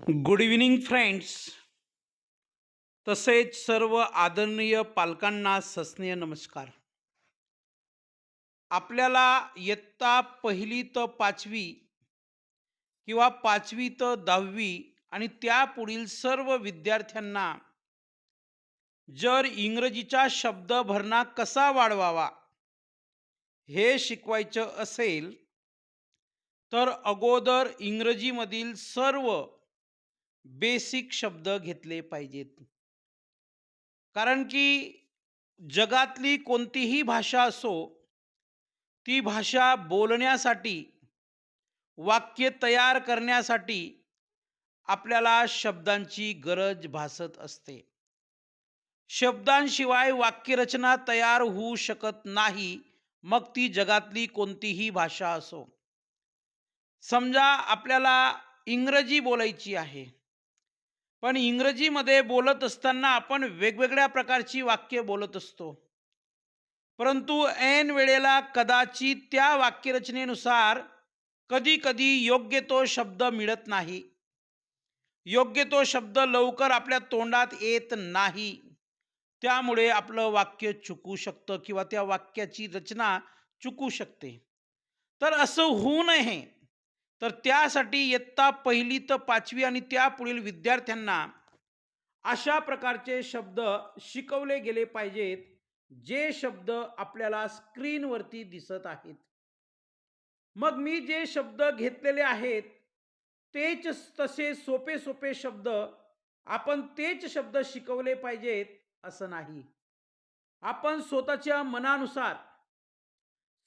Good evening friends. तसेच सर्व आदरणीय पालकांना सस्नेह नमस्कार. आपल्याला इयत्ता पहिली ते पाचवी किंवा पाचवी ते 10वी आणि त्यापुढील सर्व विद्यार्थ्यांना जर इंग्रजीचा शब्दभरणा कसा वाढवावा हे शिकवायचं असेल तर अगोदर इंग्रजीमधील सर्व बेसिक शब्द घेतले पाहिजेत. कारण की जगातली कोणतीही भाषा असो, ती भाषा बोलण्यासाठी, वाक्य तयार करण्यासाठी आपल्याला शब्दांची गरज भासत असते. शब्दांशिवाय वाक्यरचना तयार होऊ शकत नाही, मग ती जगातली कोणतीही भाषा असो. समजा आपल्याला इंग्रजी बोलायची आहे, पण इंग्रजीमध्ये बोलत असताना आपण वेगवेगळ्या प्रकारची वाक्य बोलत असतो. परंतु ऐन वेळेला कदाचित त्या वाक्यरचनेनुसार कधी-कधी योग्य तो शब्द मिळत नाही. योग्य तो शब्द लवकर आपल्या तोंडात येत नाही. त्यामुळे आपलं वाक्य चुकू शकतं किंवा त्या वाक्याची रचना चुकू शकते. तर असं होऊ नये, तर त्यासाठी इयत्ता पहिली ते पाचवी आणि त्यापुढील विद्यार्थ्यांना अशा प्रकारचे शब्द शिकवले गेले पाहिजेत, जे शब्द आपल्याला स्क्रीनवरती दिसत आहेत. मग मी जे शब्द घेतलेले आहेत, तेच तसे सोपे सोपे शब्द आपण तेच शब्द शिकवले पाहिजेत असं नाही. आपण स्वतःच्या मनानुसार,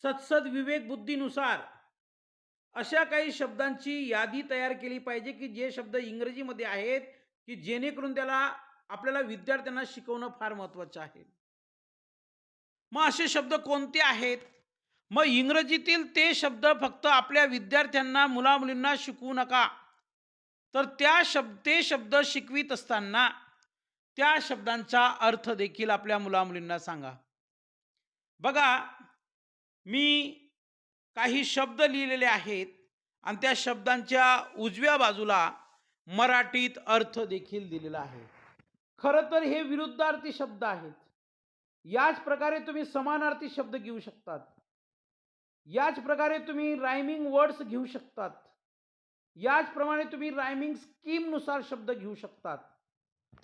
सदसद विवेक बुद्धीनुसार अशा काही शब्दांची यादी तयार केली पाहिजे, की जे शब्द इंग्रजीमध्ये आहेत, की जेणेकरून त्याला आपल्याला विद्यार्थ्यांना शिकवणं फार महत्त्वाचं आहे. मग असे शब्द कोणते आहेत? मग इंग्रजीतील ते शब्द फक्त आपल्या विद्यार्थ्यांना, मुला-मुलींना शिकवू नका. तर ते शब्द शिकवीत असताना त्या शब्दांचा अर्थ देखील आपल्या मुला-मुलींना सांगा. बघा, मी काही शब्द लिहिलेले आहेत आणि त्या शब्दांच्या उजव्या बाजूला मराठीत अर्थ देखील दिलेला आहे. खरं तर हे विरुद्धार्थी शब्द आहेत. याच प्रकारे तुम्ही समानार्थी शब्द घेऊ शकतात. याच प्रकारे तुम्ही रायमिंग वर्ड्स घेऊ शकतात. याचप्रमाणे तुम्ही रायमिंग स्कीमनुसार शब्द घेऊ शकतात.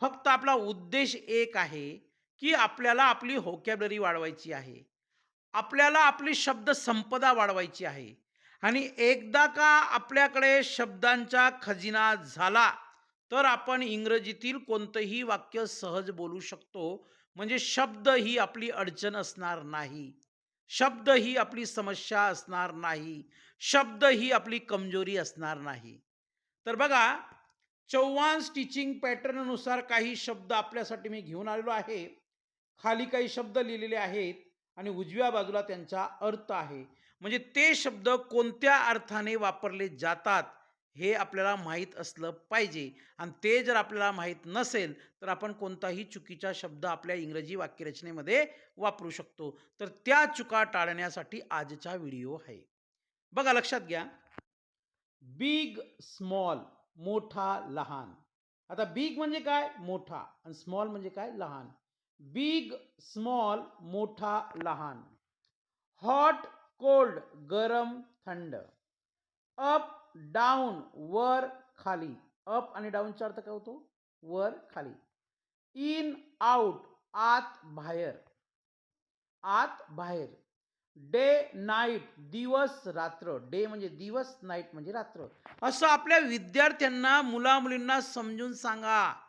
फक्त आपला उद्देश एक आहे, की आपल्याला आपली व्होकॅब्युलरी वाढवायची आहे. आपल्याला आपली शब्द संपदा वाढवायची आहे. आणि एकदा का आपल्याकडे शब्दांचा खजिना झाला, तर आपण इंग्रजीतील कोणतंही वाक्य सहज बोलू शकतो. म्हणजे शब्द ही आपली अडचण असणार नाही. शब्द ही आपली समस्या असणार नाही. शब्द ही आपली कमजोरी असणार नाही. तर बघा, चौहान टीचिंग पॅटर्ननुसार काही शब्द आपल्यासाठी मी घेऊन आलेलो आहे. खाली काही शब्द लिहिलेले आहेत आणि उजव्या बाजूला त्यांचा अर्थ आहे. म्हणजे ते शब्द कोणत्या अर्थाने वापरले जातात हे आपल्याला माहीत असलं पाहिजे. आणि ते जर आपल्याला माहीत नसेल, तर आपण कोणताही चुकीचा शब्द आपल्या इंग्रजी वाक्यरचनेमध्ये वापरू शकतो. तर त्या चुका टाळण्यासाठी आजचा व्हिडिओ आहे. बघा, लक्षात घ्या. बिग, स्मॉल, मोठा, लहान. आता बिग म्हणजे काय? मोठा. आणि स्मॉल म्हणजे काय? लहान. बिग, स्मॉल, मोठा, लहान. हॉट, कोल्ड, गरम, थंड. अप, डाऊन, वर, खाली. अप आणि डाऊनचा अर्थ काय होतो? वर, खाली. इन, आउट, आत, बाहेर. आत, बाहेर. डे, नाईट, दिवस, रात्र. डे म्हणजे दिवस, नाईट म्हणजे रात्र. असं आपल्या विद्यार्थ्यांना, मुला-मुलींना समजून सांगा.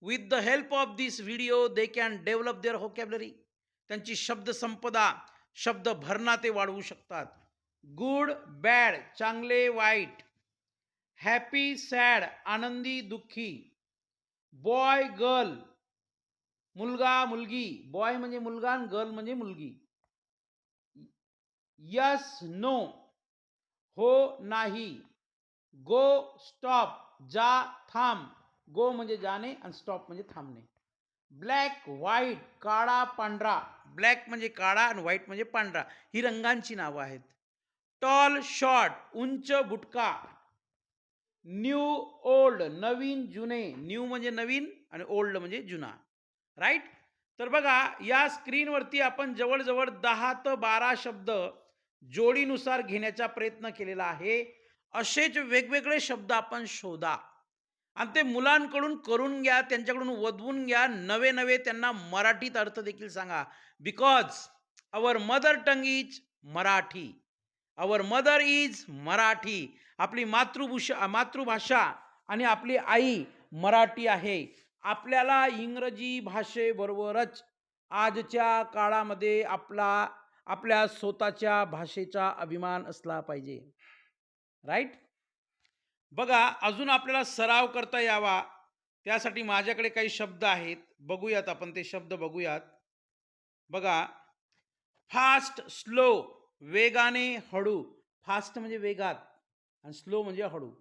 With the help of this video they can develop their vocabulary. त्यांची शब्दसंपदा, शब्दभरणा ते वाढवू शकतात. गुड, बॅड, चांगले, वाईट. हॅपी, सॅड, आनंदी, दुःखी. बॉय, गर्ल, मुलगा, मुलगी. बॉय म्हणजे मुलगा आणि गर्ल म्हणजे मुलगी. यस, नो, हो, नाही. गो, स्टॉप, जा, थांब. गो म्हणजे जाणे आणि स्टॉप म्हणजे थांबणे. ब्लॅक, व्हाईट, काळा, पांढरा. ब्लॅक म्हणजे काळा आणि व्हाईट म्हणजे पांढरा. ही रंगांची नावं आहेत. टॉल, शॉर्ट, उंच, बुटका. न्यू ओल्ड, नवीन जुने. न्यू म्हणजे नवीन आणि ओल्ड म्हणजे जुना. राईट? तर बघा या स्क्रीनवरती आपण जवळ-जवळ 10 ते 12 शब्द जोडीनुसार घेण्याचा प्रयत्न केलेला आहे. असेच वेगवेगळे शब्द आपण शोधा आणि ते मुलांकडून करून घ्या, त्यांच्याकडून वदवून घ्या. नवे-नवे त्यांना मराठीत अर्थ देखील सांगा. Because our mother tongue is Marathi. Our mother is Marathi. आपली मातृभाषा आणि आपली आई मराठी आहे. आपल्याला इंग्रजी भाषेबरोबरच आजच्या काळामध्ये आपल्या स्वतःच्या भाषेचा अभिमान असला पाहिजे. राईट? बघा अजून आपल्याला सराव करता यावा त्यासाठी माझ्याकडे काही शब्द आहेत. बघूयात आपण ते शब्द बघूयात. बघा फास्ट, स्लो, वेगाने, हळू. फास्ट म्हणजे वेगात आणि स्लो म्हणजे हळू.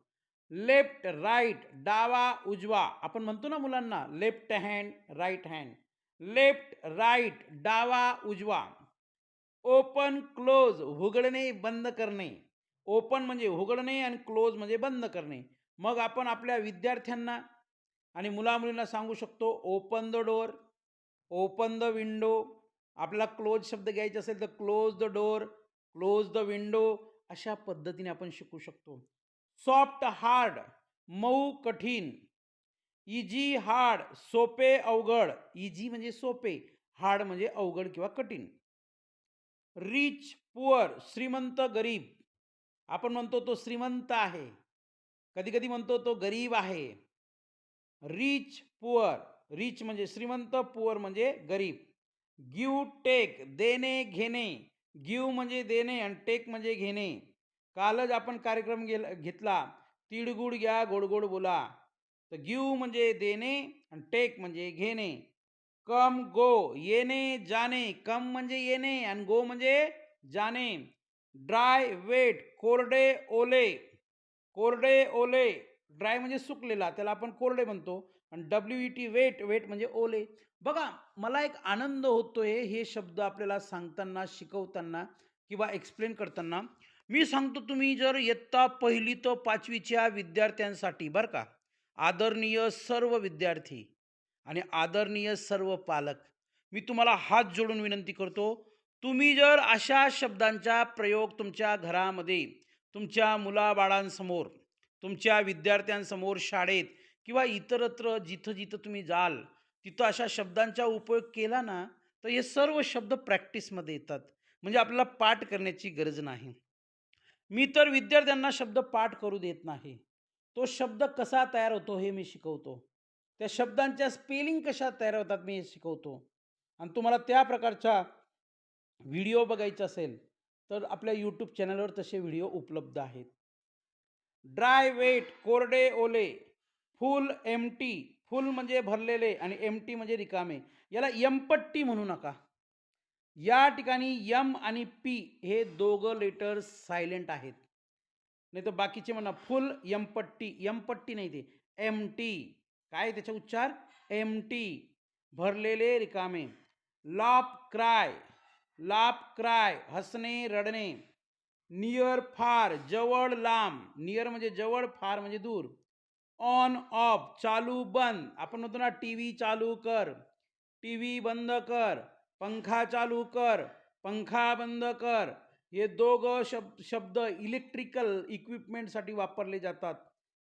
लेफ्ट, राईट, डावा, उजवा. आपण म्हणतो ना मुलांना left hand, right hand. Left, right, डावा, उजवा. ओपन, क्लोज, उघडणे, बंद करणे. ओपन म्हणजे उघडणे आणि क्लोज म्हणजे बंद करणे. मग आपण आपल्या विद्यार्थ्यांना आणि मुला-मुलींना सांगू शकतो open the door, open the window. आपल्याला क्लोज शब्द घ्यायचे असेल तर close the door, close the window अशा पद्धतीने आपण शिकू शकतो. सॉफ्ट, हार्ड, मऊ, कठीण. इजी, हार्ड, सोपे, अवघड. इजी म्हणजे सोपे, हार्ड म्हणजे अवघड किंवा कठीण. रिच, पुअर, श्रीमंत, गरीब. आपण म्हणतो तो श्रीमंत आहे, कधी कधी म्हणतो तो गरीब आहे. Rich, poor. रिच म्हणजे श्रीमंत, पुअर म्हणजे गरीब. गिव, टेक, देणे घेणे. गिव म्हणजे देणे आणि टेक म्हणजे घेणे. कालच आपण कार्यक्रम घेतला तिळगुळ घ्या गोड गोड बोला. तर गिव म्हणजे देणे आणि टेक म्हणजे घेणे. कम, गो, येणे जाणे. कम म्हणजे येणे आणि गो म्हणजे जाणे. ड्राय, वेट, कोरडे, ओले. कोरडे, ओले. ड्राय म्हणजे सुकलेला, त्याला आपण कोरडे म्हणतो. आणि WET, वेट, वेट म्हणजे ओले. बघा मला एक आनंद होतोय हे शब्द आपल्याला सांगताना, शिकवताना किंवा एक्सप्लेन करताना. मी सांगतो तुम्ही जर इयत्ता 1ली ते 5वीच्या विद्यार्थ्यांसाठी बरं का, आदरणीय सर्व विद्यार्थी आणि आदरणीय सर्व पालक, मी तुम्हाला हात जोडून विनंती करतो, तुम्ही जर अशा शब्दांचा प्रयोग तुमच्या घरामध्ये, तुमच्या मुलाबाळांसमोर, तुमच्या विद्यार्थ्यांसमोर, शाळेत किंवा इतरत्र जिथं जिथं तुम्ही जाल, तिथं अशा शब्दांचा उपयोग केला ना, तर हे सर्व शब्द प्रॅक्टिसमध्ये येतात. म्हणजे आपल्याला पाठ करण्याची गरज नाही. मी तर विद्यार्थ्यांना शब्द पाठ करू देत नाही. तो शब्द कसा तयार होतो हे मी शिकवतो. त्या शब्दांच्या स्पेलिंग कशा तयार होतात मी हे शिकवतो. आणि तुम्हाला त्या प्रकारचा व्हिडिओ बघायचा असेल, तर आपल्या YouTube चॅनलवर तसे व्हिडिओ उपलब्ध आहेत. ड्राय, वेट, कोरडे, ओले. फुल, एम्प्टी. फुल म्हणजे भरलेले आणि एम्प्टी म्हणजे रिकामे. याला एमपट्टी म्हणू नका. या ठिकाणी यम आणि पी हे दोघं लेटर्स सायलेंट आहेत. नाही तर बाकीचे म्हणा फुल यमपट्टी. यमपट्टी नाही ते एम्प्टी. काय त्याचा उच्चार? एम्प्टी. भरलेले, रिकामे. Laugh, cry. Laugh, cry. हसणे, रडणे. नियर, फार. जवळ, लांब. नियर म्हणजे जवळ, फार म्हणजे दूर. On, of. चालू, बंद. आपण म्हणतो ना टीव्ही चालू कर, टीव्ही बंद कर. पंखा चालू कर, पंखा बंद कर. हे दोघं शब्द इलेक्ट्रिकल इक्विपमेंटसाठी वापरले जातात.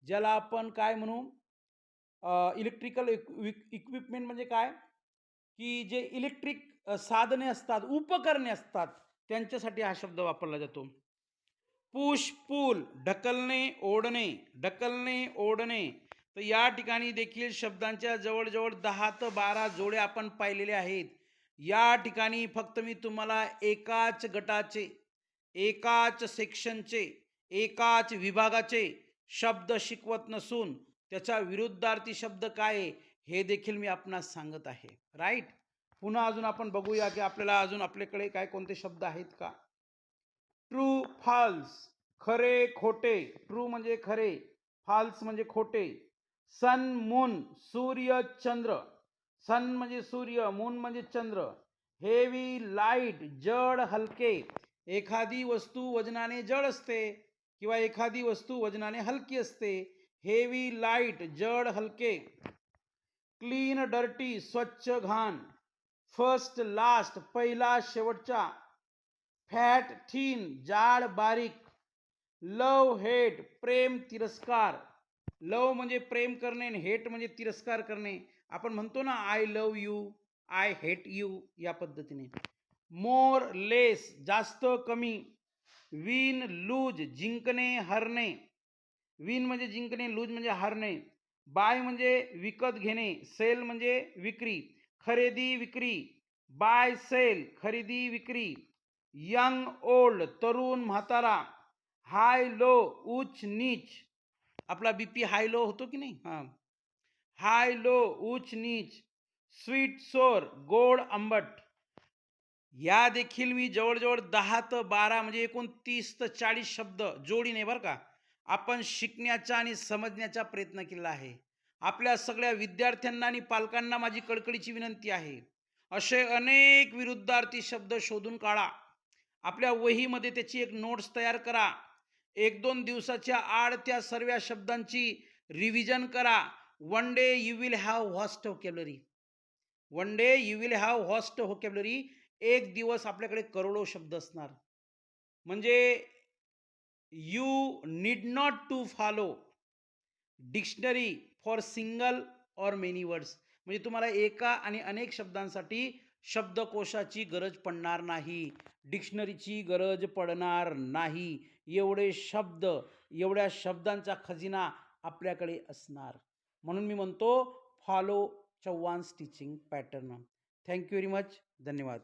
ज्याला आपण काय म्हणू, इलेक्ट्रिकल इक्विपमेंट म्हणजे काय, की जे इलेक्ट्रिक साधने असतात, उपकरणे असतात, त्यांच्यासाठी हा शब्द वापरला जातो. पुश, पुल. ढकलणे, ओढणे. ढकलणे, ओढणे. तर या ठिकाणी देखील शब्दांच्या जवळजवळ 10 ते 12 जोड्या आपण पाहिलेल्या आहेत. या ठिकाणी फक्त मी तुम्हाला एकाच गटाचे, एकाच सेक्शनचे, एकाच विभागाचे शब्द शिकवत नसून त्याचा विरुद्धार्थी शब्द काय आहे हे देखील मी आपणास सांगत आहे. राईट? पुन्हा अजून आपण बघूया की आपल्याला अजून आपल्याकडे काय कोणते शब्द आहेत का. True, false. खरे, खोटे. ट्रू म्हणजे खरे, फॉल्स म्हणजे खोटे. Sun, moon. सूर्य, चंद्र. सन म्हणजे सूर्य, मून म्हणजे चंद्र. Heavy, light. जड, हलके. एखादी वस्तू वजनाने जड असते किंवा एखादी वस्तू वजनाने हलकी असते. हेवी लाईट जड हलके, क्लीन डर्टी स्वच्छ घाण, फर्स्ट लास्ट पहिला शेवटचा, फॅट थीन जाड बारीक, लव हेट प्रेम तिरस्कार. लव म्हणजे प्रेम करणे आणि हेट म्हणजे तिरस्कार करणे. आपण म्हणतो ना I love you, I hate you, या पद्धतीने. मोर लेस जास्त कमी, विन लूज जिंकणे हरणे. विन म्हणजे जिंकणे, लूज म्हणजे हरणे. बाय म्हणजे विकत घेणे, सेल म्हणजे विक्री, खरेदी विक्री. बाय सेल खरेदी विक्री. यंग ओल्ड तरुण म्हातारा, हाय लो उच्च नीच. आपला बीपी हाय लो होतो की नाही, हा, हाय लो उच्च नीच. स्वीट सोर गोड आंबट. या देखील मी जवळजवळ 10 ते 12 म्हणजे एकूण 30 ते 40 शब्द जोडीने बरं का आपण शिकण्याचा आणि समजण्याचा प्रयत्न केला आहे. आपल्या सगळ्या विद्यार्थ्यांना आणि पालकांना माझी कळकळीची विनंती आहे. असे अनेक विरुद्धार्थी शब्द शोधून काढा. आपल्या वहीमध्ये त्याची एक नोट्स तयार करा. 1-2 दिवसाच्या आड त्या सर्व शब्दांची रिव्हिजन करा. One day you will have vast vocabulary. One day you will have vast vocabulary. एक दिवस आपल्याकडे करोडो शब्द असणार. म्हणजे you need not to follow dictionary for single or many words. म्हणजे तुम्हाला एका आणि अनेक शब्दांसाठी शब्दकोशाची गरज पडणार नाही, डिक्शनरीची गरज पडणार नाही. एवढे शब्द, एवढ्या शब्दांचा खजिना आपल्याकडे असणार. म्हणून मी म्हणतो follow Chavan teaching pattern. Thank you very much. धन्यवाद.